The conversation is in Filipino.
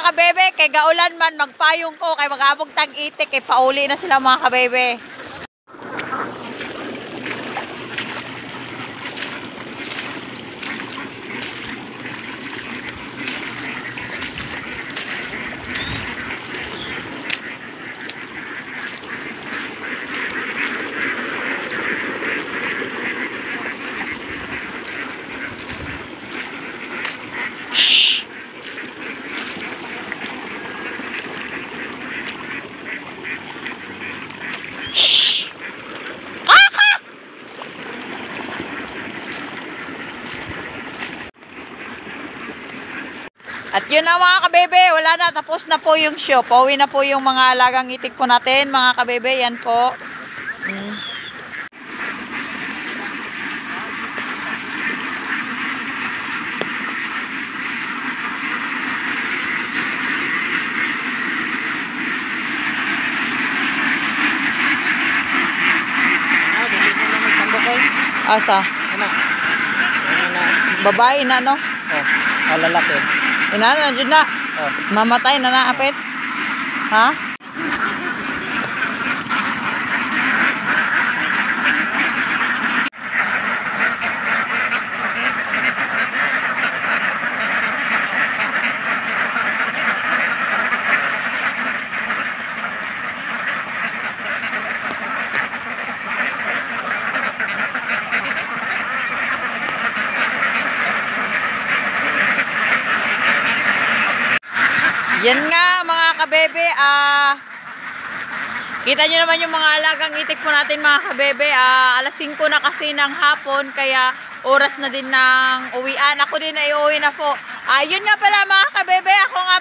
mga kabebe, kay gaulan man, magpayong ko, kay mag-abog tag-itik, kay pauli na sila mga kabebe. At yun na mga kabebe, wala na, tapos na po yung show. Pauwi na po yung mga alagang itik po natin, mga kabebe, yan po. Asa? Babae na, no? Oh, lalaki. Inano, dyan na. Oh. Mamatay na naapit. Ha? Yan nga mga kabebe, kita nyo naman yung mga alagang itik po natin mga kabebe, alas 5 na kasi ng hapon, kaya oras na din ng uwian. Ako din ay uwi na po. Yun nga pala mga kabebe, ako nga